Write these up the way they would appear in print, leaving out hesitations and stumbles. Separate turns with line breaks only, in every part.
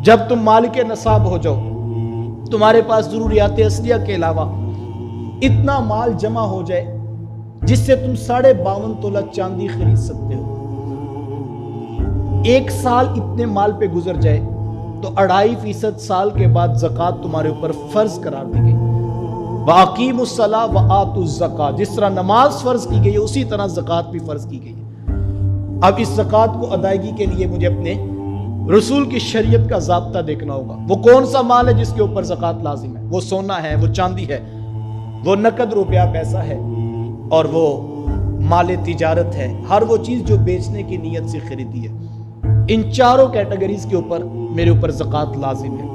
جب تم مالک نصاب ہو جاؤ، تمہارے پاس ضروریات اصلیہ کے علاوہ اتنا مال جمع ہو جائے جس سے تم 52.5 تولہ چاندی خرید سکتے ہو، ایک سال اتنے مال پہ گزر جائے تو 2.5% سال کے بعد زکوٰۃ تمہارے اوپر فرض قرار دی گئی۔ وَأَقِيمُوا الصَّلَاةَ وَآتُوا الزَّكَاةَ، جس طرح نماز فرض کی گئی ہے اسی طرح زکوٰۃ بھی فرض کی گئی ہے۔ اب اس زکوٰۃ کو ادائیگی کے لیے مجھے اپنے رسول کی شریعت کا ضابطہ دیکھنا ہوگا۔ وہ کون سا مال ہے جس کے اوپر زکوٰۃ لازم ہے؟ وہ سونا ہے، وہ چاندی ہے، وہ نقد روپیہ پیسہ ہے، اور وہ مال تجارت ہے، ہر وہ چیز جو بیچنے کی نیت سے خریدی ہے۔ ان چاروں کیٹیگریز کے اوپر میرے اوپر زکوٰۃ لازم ہے۔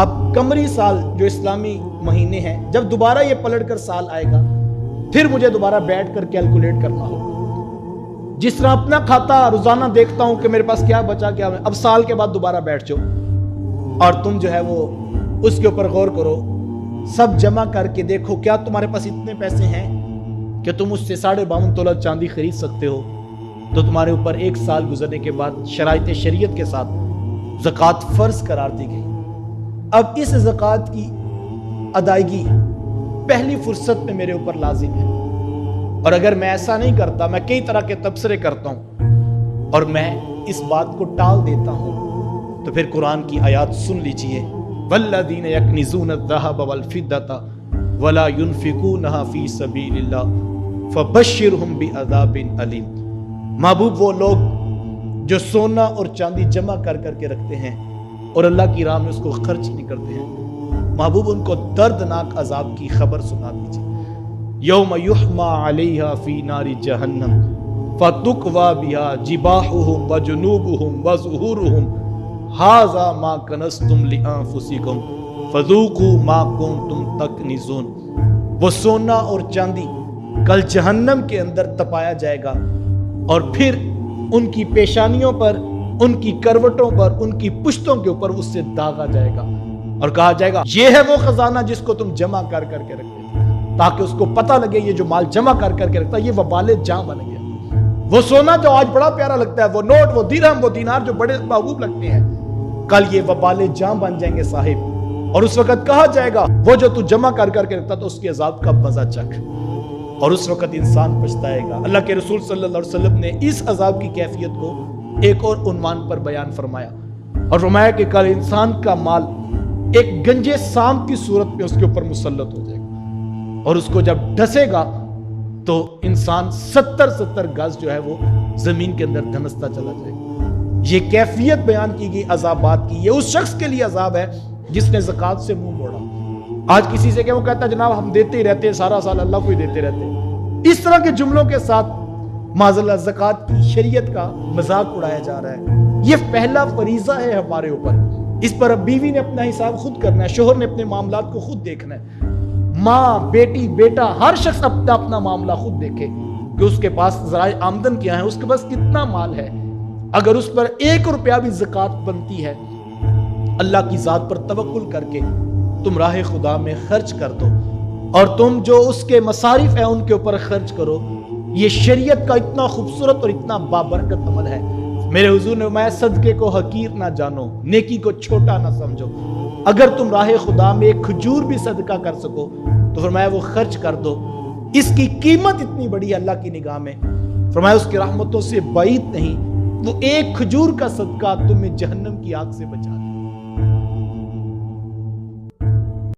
اب قمری سال جو اسلامی مہینے ہیں، جب دوبارہ یہ پلٹ کر سال آئے گا پھر مجھے دوبارہ بیٹھ کر کیلکولیٹ کرنا ہوگا۔ جس طرح اپنا کھاتا روزانہ دیکھتا ہوں کہ میرے پاس کیا بچا کیا ہے، اب سال کے بعد دوبارہ بیٹھ جاؤ اور تم جو ہے وہ اس کے اوپر غور کرو، سب جمع کر کے دیکھو کیا تمہارے پاس اتنے پیسے ہیں کہ تم اس سے 52.5 تولہ چاندی خرید سکتے ہو، تو تمہارے اوپر ایک سال گزرنے کے بعد شرائط شریعت کے ساتھ زکوٰۃ فرض قرار دی گئی۔ اب اس زکوٰۃ کی ادائیگی پہلی فرصت میں میرے اوپر لازم ہے، اور اگر میں ایسا نہیں کرتا، میں کئی طرح کے تبصرے کرتا ہوں اور میں اس بات کو ٹال دیتا ہوں، تو پھر قرآن کی آیات سن لیجئے، وَالَّذِينَ يَكْنِزُونَ الذَّهَبَ وَالْفِضَّةَ وَلَا يُنْفِقُونَهَا فِي سَبِيلِ اللَّهِ فَبَشِّرْهُمْ بِعَذَابٍ أَلِيمٍ۔ محبوب وہ لوگ جو سونا اور چاندی جمع کر کے رکھتے ہیں اور اللہ کی راہ میں اس کو خرچ نہیں کرتے ہیں، محبوب ان کو دردناک عذاب کی خبر سنا دیجئے۔ یوم یحما علیہا فی نار جہنم فتکوی بہا جباہہم وجنوبہم وظہورہم ھذا ما کنزتم لانفسکم فذوقوا ما کنتم تکنزون۔ وہ سونا اور چاندی کل جہنم کے اندر تپایا جائے گا، اور پھر ان کی پیشانیوں پر، ان کی کروٹوں پر، ان کی پشتوں کے اوپر اس سے داغا جائے گا اور کہا جائے گا یہ ہے وہ خزانہ جس کو تم جمع کر کے رکھتے تھے، تاکہ اس کو پتہ لگے یہ جو مال جمع کر کے رکھتا ہے یہ وبال جاں بن گیا۔ وہ سونا جو آج بڑا پیارا لگتا ہے، وہ نوٹ، وہ درہم، وہ دینار جو بڑے محبوب لگتے ہیں، کل یہ وبال جاں بن جائیں گے صاحب، اور اس وقت کہا جائے گا وہ جو تو جمع کر کے رکھتا تو اس کے عذاب کا مزہ چکھ، اور اس وقت انسان پچھتائے گا۔ اللہ کے رسول صلی اللہ علیہ وسلم نے اس عذاب کی کیفیت کو ایک اور عنوان پر بیان فرمایا، اور فرمایا کہ کل انسان کا مال ایک گنجے سام کی صورت میں اس کے اوپر مسلط ہو جائے گا، اور اس کو جب ڈسے گا تو انسان 70 گز جو ہے وہ زمین کے اندر دھنستا چلا جائے گا۔ یہ کیفیت بیان کی گئی عذابات کی، یہ اس شخص کے لیے عذاب ہے جس نے زکوٰۃ سے منہ موڑا۔ آج کسی سے کہ وہ کہتا ہے جناب ہم دیتے ہی رہتے ہیں، سارا سال اللہ کو ہی دیتے رہتے ہیں، اس طرح کے جملوں کے ساتھ معاذ اللہ زکوٰۃ کی شریعت کا مذاق اڑایا جا رہا ہے۔ یہ پہلا فریضہ ہے ہمارے اوپر، اس پر اب بیوی نے اپنا حساب خود کرنا ہے، شوہر نے اپنے معاملات کو خود دیکھنا ہے، ماں، بیٹی، بیٹا، ہر شخص اپنا معاملہ خود دیکھے کہ اس کے پاس ذرائع آمدن کیا ہے، اس کے پاس کتنا مال ہے۔ اگر اس پر 1 روپیہ بھی زکوٰۃ بنتی ہے، اللہ کی ذات پر توکل کر کے تم راہ خدا میں خرچ کر دو، اور تم جو اس کے مصارف ہیں ان کے اوپر خرچ کرو۔ یہ شریعت کا اتنا خوبصورت اور اتنا بابرکت عمل ہے۔ میرے حضور نے فرمایا صدقے کو حقیر نہ جانو، نیکی کو چھوٹا نہ سمجھو۔ اگر تم راہ خدا میں ایک کھجور بھی صدقہ کر سکو تو فرمایا وہ خرچ کر دو، اس کی قیمت اتنی بڑی ہے اللہ کی نگاہ میں، فرمایا اس کی رحمتوں سے بعید نہیں، وہ ایک کھجور کا صدقہ تمہیں جہنم کی آگ سے بچا دے۔